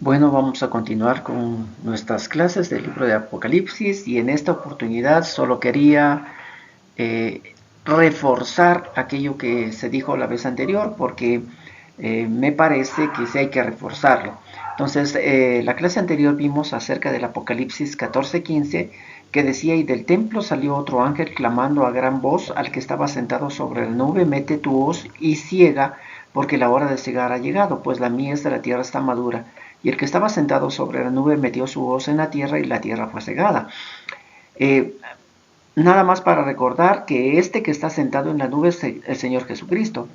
Bueno, vamos a continuar con nuestras clases del libro de Apocalipsis y en esta oportunidad solo quería reforzar aquello que se dijo la vez anterior porque me parece que sí hay que reforzarlo. Entonces, la clase anterior vimos acerca del Apocalipsis 14:15 que decía: y del templo salió otro ángel clamando a gran voz al que estaba sentado sobre la nube: mete tu hoz y ciega, porque la hora de cegar ha llegado, pues la mies de la tierra está madura. Y el que estaba sentado sobre la nube metió su hoz en la tierra y la tierra fue cegada. Eh, Nada más para recordar que este que está sentado en la nube es el Señor Jesucristo.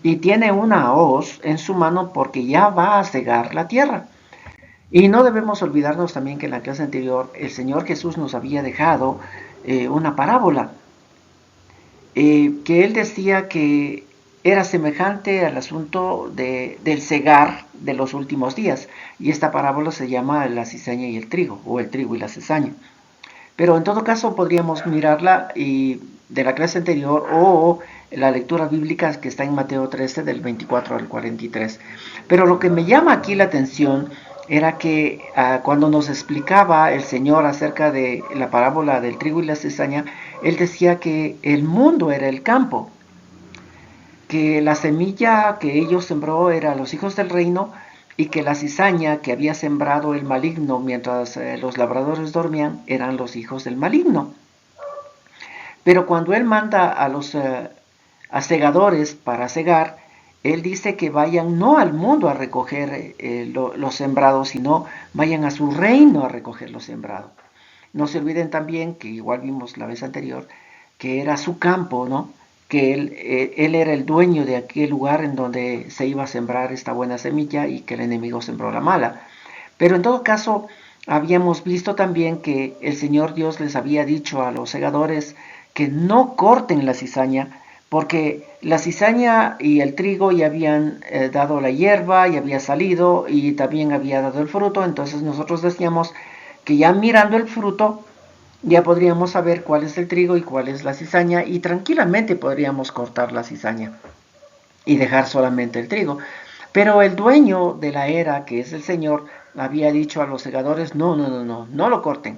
Y tiene una hoz en su mano porque ya va a cegar la tierra. Y no debemos olvidarnos también que en la clase anterior el Señor Jesús nos había dejado una parábola, que Él decía que era semejante al asunto del cegar de los últimos días. Y esta parábola se llama la cizaña y el trigo, o el trigo y la cizaña. Pero en todo caso podríamos mirarla de la clase anterior o la lectura bíblica que está en Mateo 13 del 24 al 43. Pero lo que me llama aquí la atención era que cuando nos explicaba el Señor acerca de la parábola del trigo y la cizaña, Él decía que el mundo era el campo, que la semilla que ellos sembró era los hijos del reino y que la cizaña que había sembrado el maligno mientras los labradores dormían eran los hijos del maligno. Pero cuando él manda a los segadores para cegar, él dice que vayan no al mundo a recoger lo sembrado, sino vayan a su reino a recoger lo sembrado. No se olviden también que igual vimos la vez anterior que era su campo, ¿no? Que él era el dueño de aquel lugar en donde se iba a sembrar esta buena semilla y que el enemigo sembró la mala. Pero en todo caso, habíamos visto también que el Señor Dios les había dicho a los segadores que no corten la cizaña, porque la cizaña y el trigo ya habían dado la hierba, ya había salido y también había dado el fruto. Entonces nosotros decíamos que ya mirando el fruto ya podríamos saber cuál es el trigo y cuál es la cizaña, y tranquilamente podríamos cortar la cizaña y dejar solamente el trigo. Pero el dueño de la era, que es el Señor, había dicho a los segadores: no lo corten,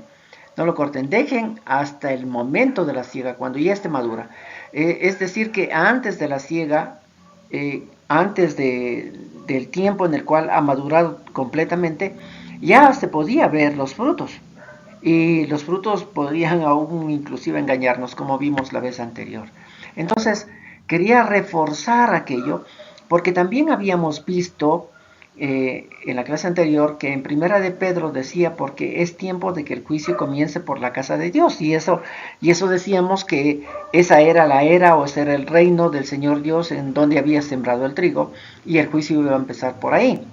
no lo corten, dejen hasta el momento de la siega, cuando ya esté madura. Es decir, que antes de la siega, del tiempo en el cual ha madurado completamente, ya se podía ver los frutos. Y los frutos podrían aún inclusive engañarnos, como vimos la vez anterior. Entonces, quería reforzar aquello, porque también habíamos visto en la clase anterior que en Primera de Pedro decía: porque es tiempo de que el juicio comience por la casa de Dios. Y eso decíamos que esa era la era, o ese era el reino del Señor Dios en donde había sembrado el trigo, y el juicio iba a empezar por ahí.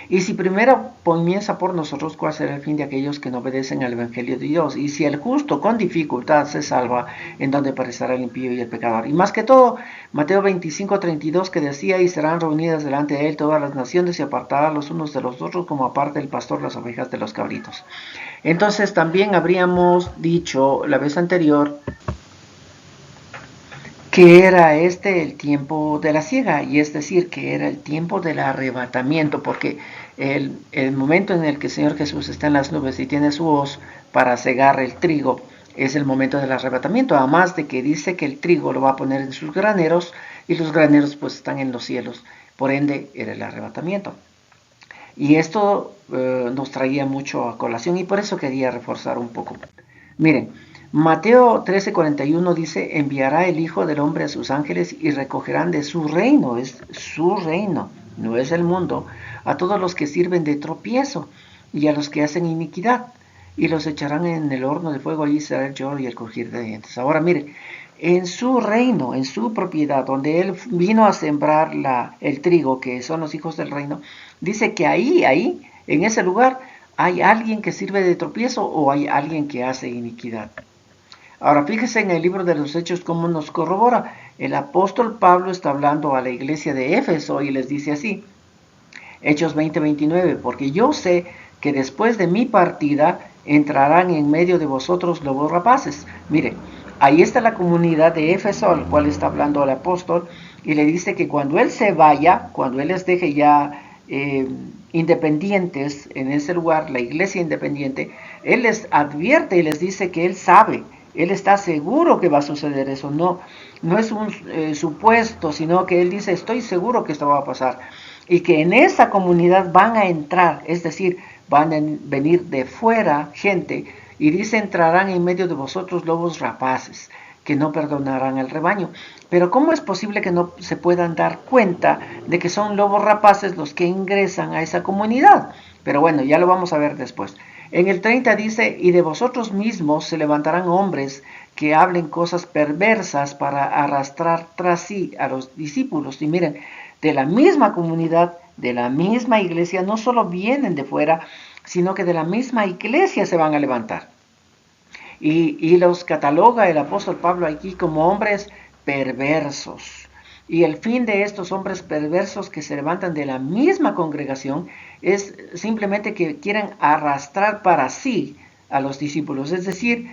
Y si primero comienza por nosotros, ¿cuál será el fin de aquellos que no obedecen al Evangelio de Dios? Y si el justo con dificultad se salva, ¿en dónde parecerá el impío y el pecador? Y más que todo, Mateo 25:32, que decía: y serán reunidas delante de él todas las naciones, y apartará los unos de los otros, como aparta el pastor las ovejas de los cabritos. Entonces también habríamos dicho la vez anterior que era este el tiempo de la siega, y es decir, que era el tiempo del arrebatamiento, porque el momento en el que el Señor Jesús está en las nubes y tiene su hoz para cegar el trigo es el momento del arrebatamiento, además de que dice que el trigo lo va a poner en sus graneros, y los graneros pues están en los cielos, por ende era el arrebatamiento. Y esto nos traía mucho a colación, y por eso quería reforzar un poco. Miren, Mateo 13:41 dice: enviará el Hijo del Hombre a sus ángeles y recogerán de su reino, es su reino, no es el mundo, a todos los que sirven de tropiezo y a los que hacen iniquidad, y los echarán en el horno de fuego. Allí será el lloro y el crujir de dientes. Ahora miren, en su reino, en su propiedad, donde él vino a sembrar el trigo, que son los hijos del reino, dice que ahí, en ese lugar, hay alguien que sirve de tropiezo o hay alguien que hace iniquidad. Ahora fíjese en el libro de los Hechos cómo nos corrobora. El apóstol Pablo está hablando a la iglesia de Éfeso y les dice así: Hechos 20:29, porque yo sé que después de mi partida entrarán en medio de vosotros lobos rapaces. Mire, ahí está la comunidad de Éfeso, al cual está hablando el apóstol, y le dice que cuando él se vaya, cuando él les deje ya independientes en ese lugar, la iglesia independiente, él les advierte y les dice que él sabe, él está seguro que va a suceder eso, no es un supuesto, sino que él dice, estoy seguro que esto va a pasar. Y que en esa comunidad van a entrar, es decir, van a venir de fuera gente, y dice, entrarán en medio de vosotros lobos rapaces, que no perdonarán al rebaño. Pero ¿cómo es posible que no se puedan dar cuenta de que son lobos rapaces los que ingresan a esa comunidad? Pero bueno, ya lo vamos a ver después. En el 30 dice, y de vosotros mismos se levantarán hombres que hablen cosas perversas para arrastrar tras sí a los discípulos. Y miren, de la misma comunidad, de la misma iglesia, no solo vienen de fuera, sino que de la misma iglesia se van a levantar. Y los cataloga el apóstol Pablo aquí como hombres perversos. Y el fin de estos hombres perversos que se levantan de la misma congregación es simplemente que quieren arrastrar para sí a los discípulos. Es decir,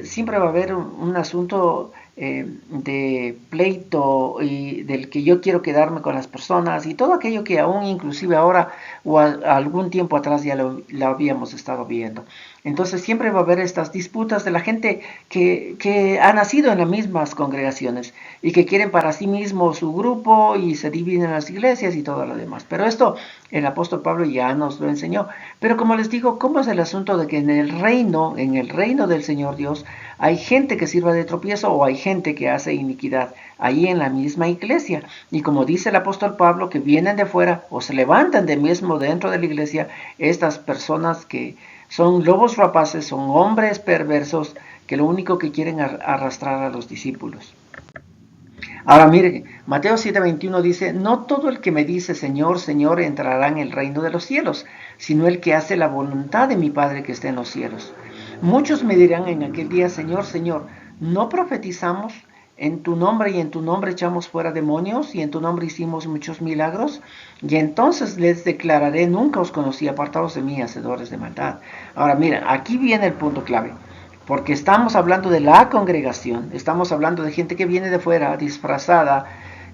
siempre va a haber un asunto de pleito y del que yo quiero quedarme con las personas y todo aquello que aún inclusive ahora o algún tiempo atrás ya lo habíamos estado viendo. Entonces siempre va a haber estas disputas de la gente que ha nacido en las mismas congregaciones y que quieren para sí mismo su grupo y se dividen en las iglesias y todo lo demás. Pero esto el apóstol Pablo ya nos lo enseñó. Pero como les digo, ¿cómo es el asunto de que en el reino del Señor Dios, hay gente que sirva de tropiezo o hay gente que hace iniquidad ahí en la misma iglesia? Y como dice el apóstol Pablo, que vienen de fuera o se levantan de mismo dentro de la iglesia, estas personas que son lobos rapaces, son hombres perversos que lo único que quieren arrastrar a los discípulos. Ahora mire, Mateo 7:21 dice, no todo el que me dice Señor, Señor entrará en el reino de los cielos, sino el que hace la voluntad de mi Padre que está en los cielos. Muchos me dirán en aquel día, Señor, Señor, ¿no profetizamos en tu nombre y en tu nombre echamos fuera demonios y en tu nombre hicimos muchos milagros? Y entonces les declararé, nunca os conocí, apartados de mí, hacedores de maldad. Ahora mira, aquí viene el punto clave. Porque estamos hablando de la congregación, estamos hablando de gente que viene de fuera, disfrazada,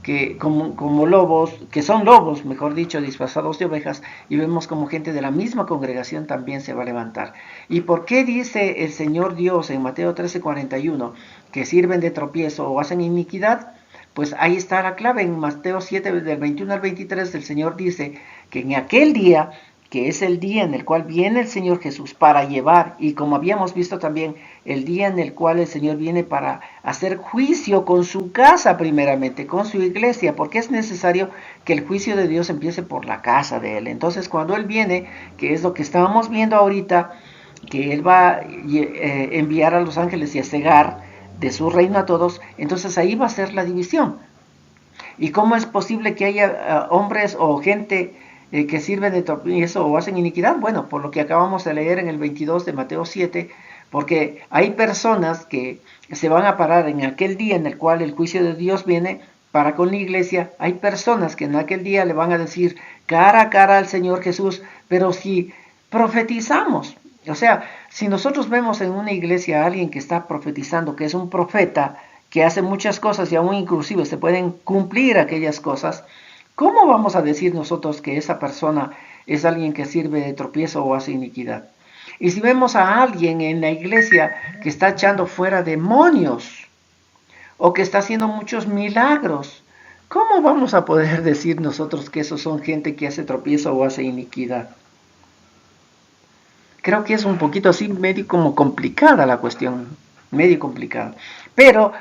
que como lobos, que son lobos, mejor dicho, disfrazados de ovejas, y vemos como gente de la misma congregación también se va a levantar. ¿Y por qué dice el Señor Dios en Mateo 13:41 que sirven de tropiezo o hacen iniquidad? Pues ahí está la clave. En Mateo 7, del 21 al 23, el Señor dice que en aquel día, que es el día en el cual viene el Señor Jesús para llevar, y como habíamos visto también, el día en el cual el Señor viene para hacer juicio con su casa primeramente, con su iglesia, porque es necesario que el juicio de Dios empiece por la casa de Él. Entonces cuando Él viene, que es lo que estábamos viendo ahorita, que Él va a enviar a los ángeles y a cegar de su reino a todos, entonces ahí va a ser la división. ¿Y cómo es posible que haya hombres o gente que sirven de tropiezo o hacen iniquidad? Bueno, por lo que acabamos de leer en el 22 de Mateo 7, porque hay personas que se van a parar en aquel día en el cual el juicio de Dios viene para con la iglesia. Hay personas que en aquel día le van a decir cara a cara al Señor Jesús, pero si profetizamos, o sea, si nosotros vemos en una iglesia a alguien que está profetizando, que es un profeta, que hace muchas cosas y aún inclusive se pueden cumplir aquellas cosas, ¿cómo vamos a decir nosotros que esa persona es alguien que sirve de tropiezo o hace iniquidad? Y si vemos a alguien en la iglesia que está echando fuera demonios o que está haciendo muchos milagros, ¿cómo vamos a poder decir nosotros que esos son gente que hace tropiezo o hace iniquidad? Creo que es un poquito así, medio como complicada la cuestión, medio complicada. Pero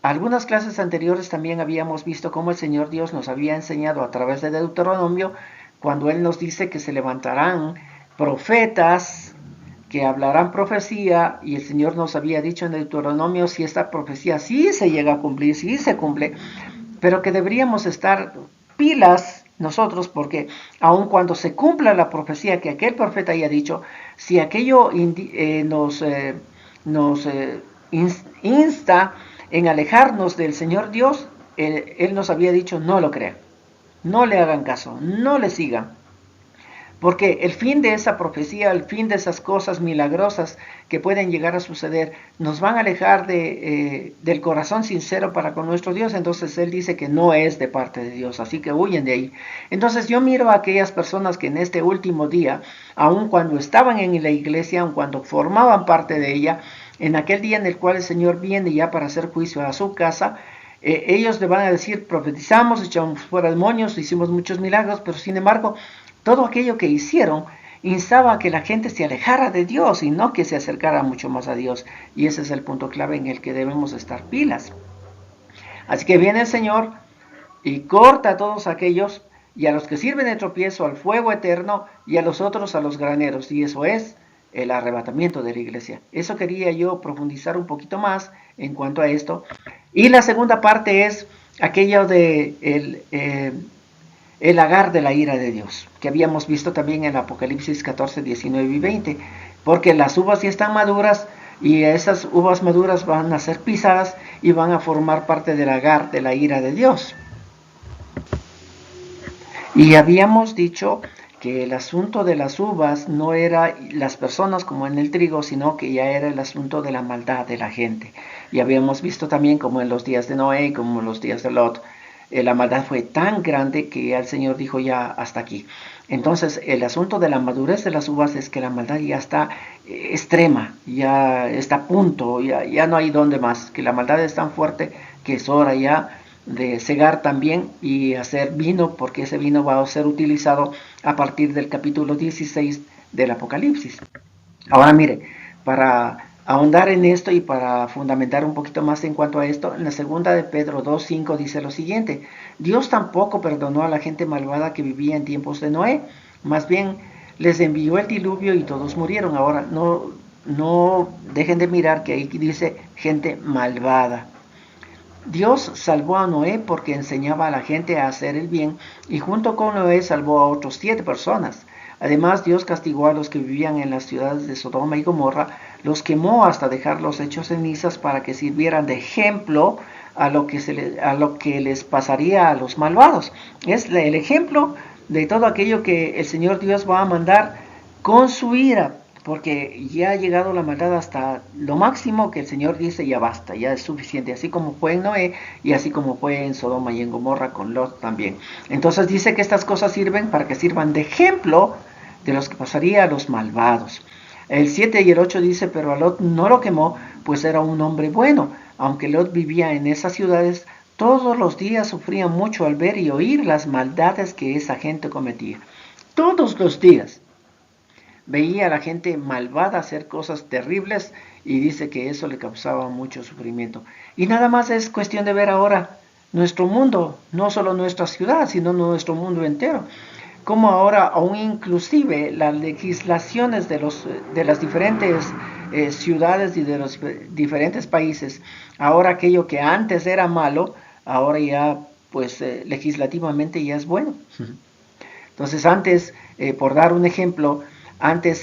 algunas clases anteriores también habíamos visto cómo el Señor Dios nos había enseñado a través de Deuteronomio, cuando Él nos dice que se levantarán profetas que hablarán profecía, y el Señor nos había dicho en Deuteronomio si esta profecía sí se llega a cumplir, sí se cumple, pero que deberíamos estar pilas nosotros, porque aun cuando se cumpla la profecía que aquel profeta haya dicho, si aquello nos insta en alejarnos del Señor Dios, Él nos había dicho no lo crean, no le hagan caso, no le sigan. Porque el fin de esa profecía, el fin de esas cosas milagrosas que pueden llegar a suceder, nos van a alejar del corazón sincero para con nuestro Dios. Entonces Él dice que no es de parte de Dios, así que huyen de ahí. Entonces yo miro a aquellas personas que en este último día, aun cuando estaban en la iglesia, aun cuando formaban parte de ella, en aquel día en el cual el Señor viene ya para hacer juicio a su casa, ellos le van a decir: profetizamos, echamos fuera demonios, hicimos muchos milagros, pero sin embargo todo aquello que hicieron instaba a que la gente se alejara de Dios y no que se acercara mucho más a Dios. Y ese es el punto clave en el que debemos estar pilas. Así que viene el Señor y corta a todos aquellos, y a los que sirven de tropiezo al fuego eterno, y a los otros a los graneros. Y eso es el arrebatamiento de la iglesia. Eso quería yo profundizar un poquito más en cuanto a esto. Y la segunda parte es aquello de el agar de la ira de Dios, que habíamos visto también en Apocalipsis 14, 19 y 20, porque las uvas ya están maduras y esas uvas maduras van a ser pisadas y van a formar parte del agar de la ira de Dios. Y habíamos dicho que el asunto de las uvas no era las personas como en el trigo, sino que ya era el asunto de la maldad de la gente. Y habíamos visto también como en los días de Noé, como en los días de Lot, la maldad fue tan grande que el Señor dijo: ya hasta aquí. Entonces el asunto de la madurez de las uvas es que la maldad ya está extrema, ya está a punto, ya no hay donde más, que la maldad es tan fuerte que es hora ya de cegar también y hacer vino, porque ese vino va a ser utilizado a partir del capítulo 16 del Apocalipsis. Ahora mire, para ahondar en esto y para fundamentar un poquito más en cuanto a esto, en la segunda de Pedro 2:5 dice lo siguiente: Dios tampoco perdonó a la gente malvada que vivía en tiempos de Noé, más bien les envió el diluvio y todos murieron. Ahora no dejen de mirar que ahí dice gente malvada. Dios salvó a Noé porque enseñaba a la gente a hacer el bien, y junto con Noé salvó a otros 7 personas. Además, Dios castigó a los que vivían en las ciudades de Sodoma y Gomorra, los quemó hasta dejarlos hechos cenizas para que sirvieran de ejemplo a lo que les pasaría a los malvados. Es el ejemplo de todo aquello que el Señor Dios va a mandar con su ira, porque ya ha llegado la maldad hasta lo máximo que el Señor dice: ya basta, ya es suficiente, así como fue en Noé y así como fue en Sodoma y en Gomorra con Lot también. Entonces dice que estas cosas sirven para que sirvan de ejemplo de los que pasaría a los malvados. El 7 y el 8 dice: pero a Lot no lo quemó, pues era un hombre bueno. Aunque Lot vivía en esas ciudades, todos los días sufría mucho al ver y oír las maldades que esa gente cometía. Todos los días veía a la gente malvada hacer cosas terribles, y dice que eso le causaba mucho sufrimiento. Y nada más es cuestión de ver ahora nuestro mundo, no solo nuestra ciudad, sino nuestro mundo entero. Como ahora aún inclusive las legislaciones de las diferentes ciudades y de los diferentes países, ahora aquello que antes era malo, ahora ya pues legislativamente ya es bueno. Entonces antes, por dar un ejemplo, antes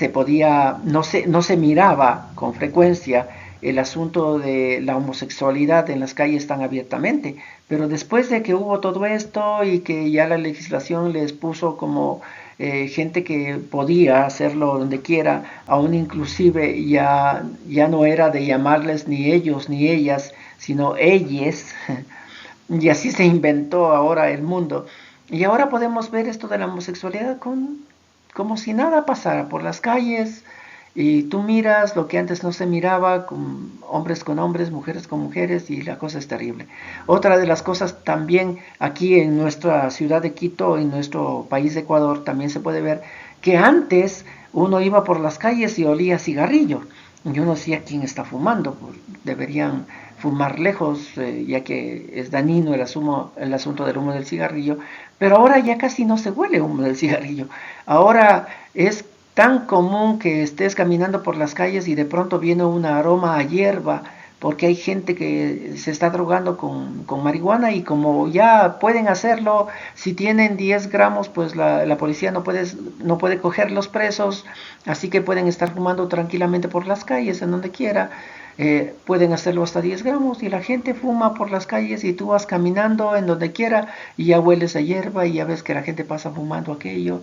no se miraba con frecuencia el asunto de la homosexualidad en las calles tan abiertamente, pero después de que hubo todo esto y que ya la legislación les puso como gente que podía hacerlo donde quiera, aún inclusive ya no era de llamarles ni ellos ni ellas, sino ellas, y así se inventó ahora el mundo. Y ahora podemos ver esto de la homosexualidad como si nada pasara por las calles, y tú miras lo que antes no se miraba, con hombres, mujeres con mujeres, y la cosa es terrible. Otra de las cosas también aquí en nuestra ciudad de Quito, en nuestro país de Ecuador, también se puede ver que antes uno iba por las calles y olía cigarrillo. Yo no sé a quién está fumando, pues deberían fumar lejos, ya que es dañino el asunto del humo del cigarrillo, pero ahora ya casi no se huele humo del cigarrillo. Ahora es tan común que estés caminando por las calles y de pronto viene un aroma a hierba, porque hay gente que se está drogando con marihuana, y como ya pueden hacerlo, si tienen 10 gramos, pues la policía no puede cogerlos presos, así que pueden estar fumando tranquilamente por las calles, en donde quiera. Pueden hacerlo hasta 10 gramos, y la gente fuma por las calles, y tú vas caminando en donde quiera y ya hueles a hierba y ya ves que la gente pasa fumando aquello.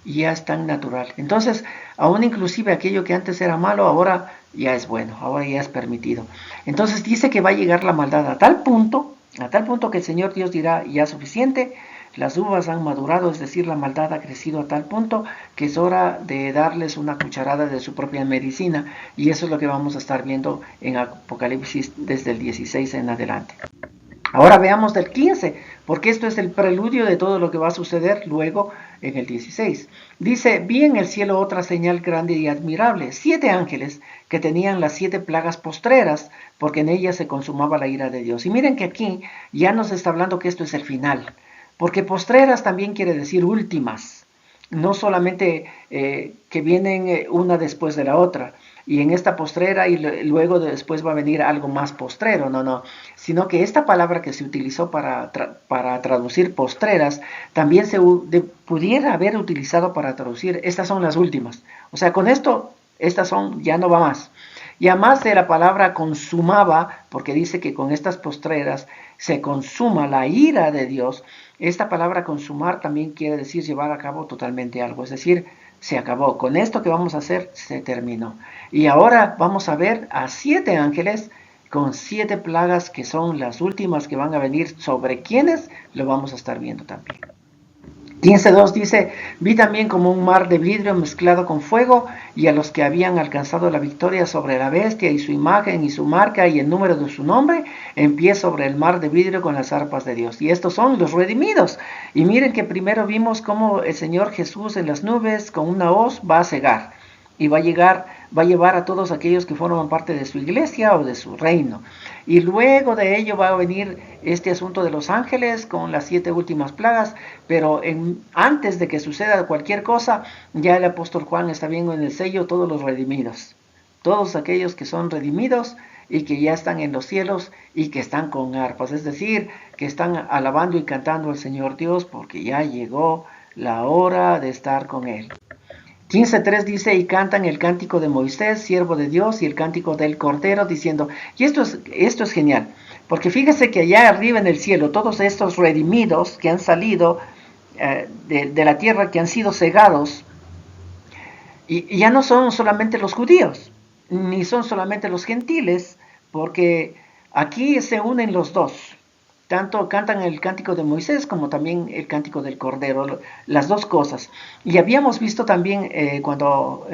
y ya es tan natural. Entonces, aún inclusive aquello que antes era malo, ahora ya es bueno, ahora ya es permitido. Entonces dice que va a llegar la maldad a tal punto que el Señor Dios dirá, ya suficiente, las uvas han madurado, es decir, la maldad ha crecido a tal punto que es hora de darles una cucharada de su propia medicina, y eso es lo que vamos a estar viendo en Apocalipsis desde el 16 en adelante. Ahora veamos del 15, porque esto es el preludio de todo lo que va a suceder luego en el 16. Dice, vi en el cielo otra señal grande y admirable, 7 ángeles que tenían las 7 plagas postreras, porque en ellas se consumaba la ira de Dios. Y miren que aquí ya nos está hablando que esto es el final, porque postreras también quiere decir últimas, no solamente que vienen una después de la otra, y en esta postrera y luego después va a venir algo más postrero, no, sino que esta palabra que se utilizó para traducir postreras, también pudiera haber utilizado para traducir, estas son las últimas. O sea, con esto, estas son, ya no va más. Y además de la palabra consumaba, porque dice que con estas postreras se consuma la ira de Dios, esta palabra consumar también quiere decir llevar a cabo totalmente algo, es decir, se acabó. Con esto que vamos a hacer, se terminó. Y ahora vamos a ver a 7 ángeles con 7 plagas que son las últimas que van a venir, sobre quienes lo vamos a estar viendo también. 15.2 dice, vi también como un mar de vidrio mezclado con fuego, y a los que habían alcanzado la victoria sobre la bestia y su imagen y su marca y el número de su nombre, en pie sobre el mar de vidrio con las arpas de Dios. Y estos son los redimidos. Y miren que primero vimos cómo el Señor Jesús en las nubes con una hoz va a cegar y va a llevar a todos aquellos que forman parte de su iglesia o de su reino. Y luego de ello va a venir este asunto de los ángeles con las 7 últimas plagas, pero antes de que suceda cualquier cosa, ya el apóstol Juan está viendo en el sello todos los redimidos, todos aquellos que son redimidos y que ya están en los cielos y que están con arpas, es decir, que están alabando y cantando al Señor Dios porque ya llegó la hora de estar con Él. 15.3 dice, y cantan el cántico de Moisés, siervo de Dios, y el cántico del Cordero, diciendo, y esto es genial, porque fíjese que allá arriba en el cielo, todos estos redimidos que han salido de la tierra, que han sido cegados, y ya no son solamente los judíos, ni son solamente los gentiles, porque aquí se unen los dos. Tanto cantan el cántico de Moisés como también el cántico del Cordero, las dos cosas. Y habíamos visto también cuando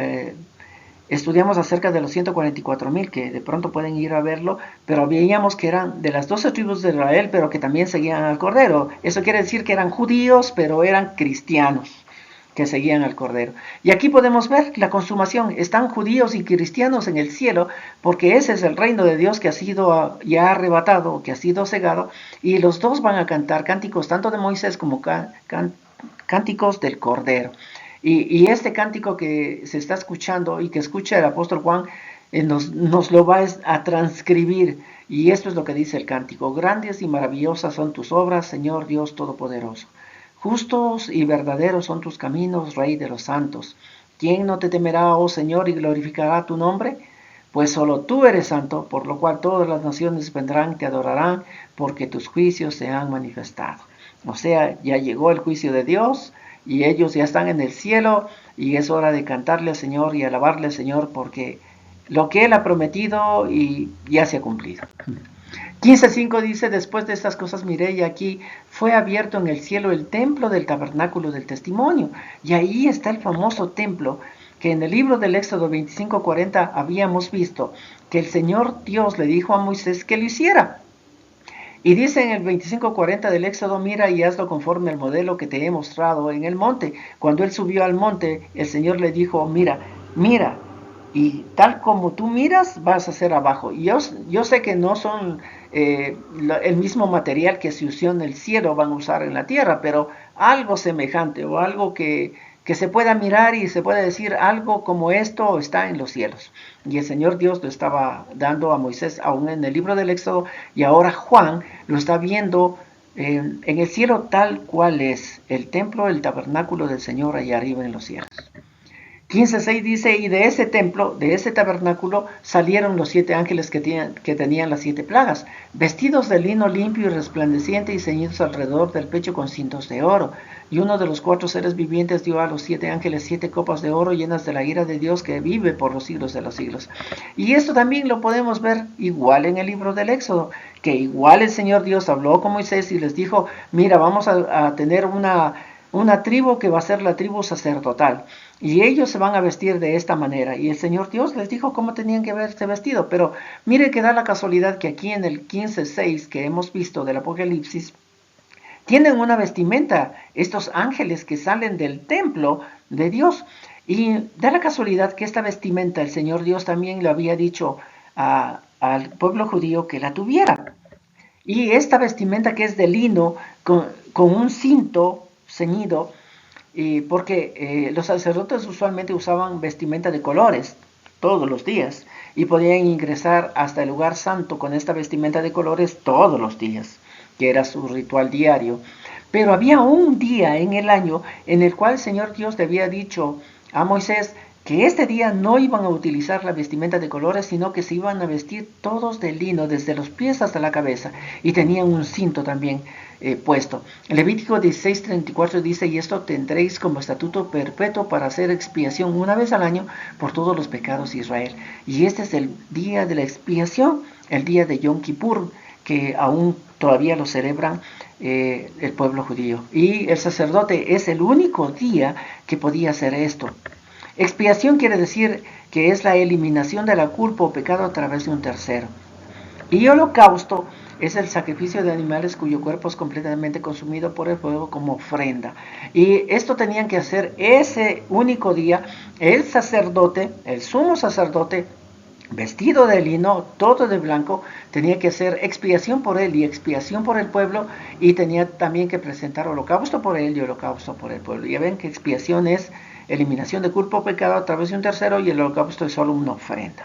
estudiamos acerca de los 144,000, que de pronto pueden ir a verlo, pero veíamos que eran de las 12 tribus de Israel, pero que también seguían al Cordero. Eso quiere decir que eran judíos, pero eran cristianos que seguían al Cordero. Y aquí podemos ver la consumación. Están judíos y cristianos en el cielo, porque ese es el reino de Dios que ha sido ya arrebatado, que ha sido cegado, y los dos van a cantar cánticos tanto de Moisés como cánticos del Cordero. Y este cántico que se está escuchando y que escucha el apóstol Juan, nos lo va a transcribir. Y esto es lo que dice el cántico. Grandes y maravillosas son tus obras, Señor Dios Todopoderoso. Justos y verdaderos son tus caminos, Rey de los santos. ¿Quién no te temerá, oh Señor, y glorificará tu nombre? Pues solo tú eres santo, por lo cual todas las naciones vendrán y te adorarán, porque tus juicios se han manifestado. O sea, ya llegó el juicio de Dios, y ellos ya están en el cielo, y es hora de cantarle al Señor y alabarle al Señor, porque lo que Él ha prometido y ya se ha cumplido. 15.5 dice, después de estas cosas miré y aquí fue abierto en el cielo el templo del tabernáculo del testimonio. Y ahí está el famoso templo que en el libro del Éxodo 25:40 habíamos visto que el Señor Dios le dijo a Moisés que lo hiciera. Y dice en el 25:40 del Éxodo, mira y hazlo conforme al modelo que te he mostrado en el monte. Cuando él subió al monte, el Señor le dijo, mira, y tal como tú miras, vas a hacer abajo. Y yo sé que no son el mismo material que se usó en el cielo, van a usar en la tierra, pero algo semejante o algo que se pueda mirar y se pueda decir algo como esto está en los cielos. Y el Señor Dios lo estaba dando a Moisés aún en el libro del Éxodo, y ahora Juan lo está viendo en el cielo tal cual es el templo, el tabernáculo del Señor allá arriba en los cielos. 15.6 dice, y de ese templo, de ese tabernáculo, salieron los 7 ángeles que tenían las 7 plagas, vestidos de lino limpio y resplandeciente y ceñidos alrededor del pecho con cintos de oro. Y uno de los 4 seres vivientes dio a los 7 ángeles 7 copas de oro llenas de la ira de Dios que vive por los siglos de los siglos. Y esto también lo podemos ver igual en el libro del Éxodo, que igual el Señor Dios habló con Moisés y les dijo, mira, vamos a tener una tribu que va a ser la tribu sacerdotal. Y ellos se van a vestir de esta manera. Y el Señor Dios les dijo cómo tenían que verse vestido. Pero mire que da la casualidad que aquí en el 15:6 que hemos visto del Apocalipsis, tienen una vestimenta, estos ángeles que salen del templo de Dios. Y da la casualidad que esta vestimenta el Señor Dios también le había dicho al pueblo judío que la tuviera. Y esta vestimenta que es de lino, con un cinto ceñido, porque los sacerdotes usualmente usaban vestimenta de colores todos los días y podían ingresar hasta el lugar santo con esta vestimenta de colores todos los días, que era su ritual diario. Pero había un día en el año en el cual el Señor Dios le había dicho a Moisés que este día no iban a utilizar la vestimenta de colores, sino que se iban a vestir todos de lino, desde los pies hasta la cabeza, y tenían un cinto también puesto. Levítico 16:34 dice, y esto tendréis como estatuto perpetuo para hacer expiación una vez al año por todos los pecados de Israel. Y este es el día de la expiación, el día de Yom Kippur, que aún todavía lo celebran el pueblo judío. Y el sacerdote es el único día que podía hacer esto. Expiación quiere decir que es la eliminación de la culpa o pecado a través de un tercero. Y holocausto es el sacrificio de animales cuyo cuerpo es completamente consumido por el fuego como ofrenda. Y esto tenían que hacer ese único día el sacerdote, el sumo sacerdote, vestido de lino, todo de blanco, tenía que hacer expiación por él y expiación por el pueblo, y tenía también que presentar holocausto por él y holocausto por el pueblo. Ya ven que expiación es eliminación de culpa o pecado a través de un tercero, y el holocausto es solo una ofrenda.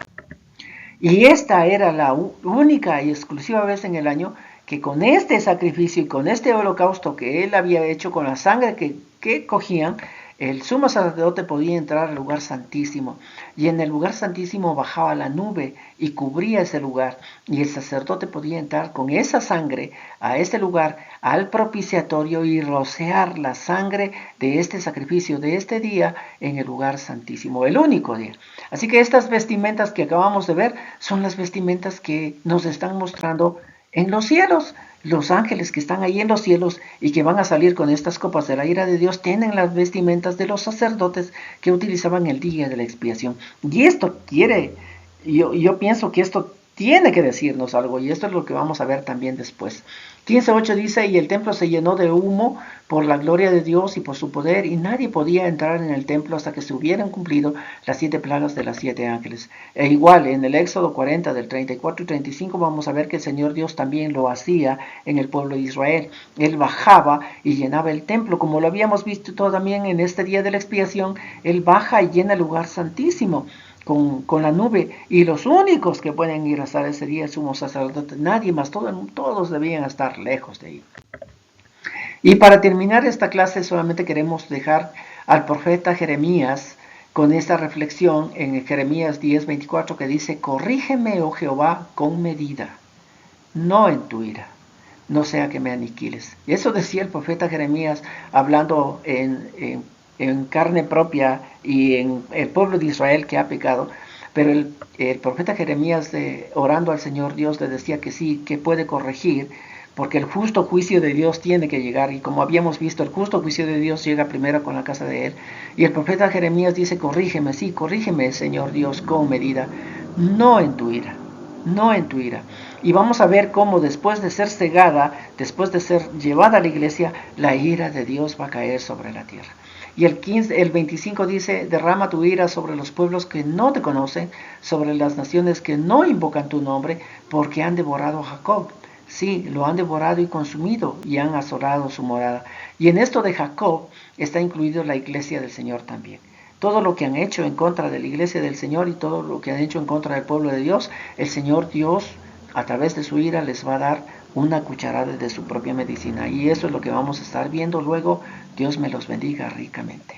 Y esta era la única y exclusiva vez en el año que con este sacrificio y con este holocausto que él había hecho, con la sangre que cogían, el sumo sacerdote podía entrar al lugar santísimo. Y en el lugar santísimo bajaba la nube y cubría ese lugar. Y el sacerdote podía entrar con esa sangre a este lugar, al propiciatorio, y rociar la sangre de este sacrificio, de este día, en el lugar santísimo, el único día. Así que estas vestimentas que acabamos de ver son las vestimentas que nos están mostrando en los cielos. Los ángeles que están ahí en los cielos y que van a salir con estas copas de la ira de Dios tienen las vestimentas de los sacerdotes que utilizaban el día de la expiación. Y esto yo pienso que esto tiene que decirnos algo, y esto es lo que vamos a ver también después. 15:8 dice, y el templo se llenó de humo por la gloria de Dios y por su poder, y nadie podía entrar en el templo hasta que se hubieran cumplido las 7 plagas de las 7 ángeles. E igual, en el Éxodo 40, del 34 y 35, vamos a ver que el Señor Dios también lo hacía en el pueblo de Israel. Él bajaba y llenaba el templo, como lo habíamos visto también en este día de la expiación. Él baja y llena el lugar santísimo con la nube, y los únicos que pueden ir hasta ese día es sumo sacerdote, nadie más, todos debían estar lejos de ahí. Y para terminar esta clase solamente queremos dejar al profeta Jeremías con esta reflexión en Jeremías 10:24, que dice, corrígeme, oh Jehová, con medida, no en tu ira, no sea que me aniquiles. Y eso decía el profeta Jeremías, hablando en carne propia y en el pueblo de Israel que ha pecado. Pero el profeta Jeremías, orando al Señor Dios, le decía que sí, que puede corregir, porque el justo juicio de Dios tiene que llegar. Y como habíamos visto, el justo juicio de Dios llega primero con la casa de él. Y el profeta Jeremías dice, corrígeme, sí, corrígeme, Señor Dios, con medida, no en tu ira, no en tu ira. Y vamos a ver cómo después de ser cegada, después de ser llevada a la iglesia, la ira de Dios va a caer sobre la tierra. Y el 25 dice, derrama tu ira sobre los pueblos que no te conocen, sobre las naciones que no invocan tu nombre, porque han devorado a Jacob. Sí, lo han devorado y consumido, y han asolado su morada. Y en esto de Jacob está incluido la iglesia del Señor también. Todo lo que han hecho en contra de la iglesia del Señor y todo lo que han hecho en contra del pueblo de Dios, el Señor Dios, a través de su ira, les va a dar una cucharada de su propia medicina. Y eso es lo que vamos a estar viendo luego. Dios me los bendiga ricamente.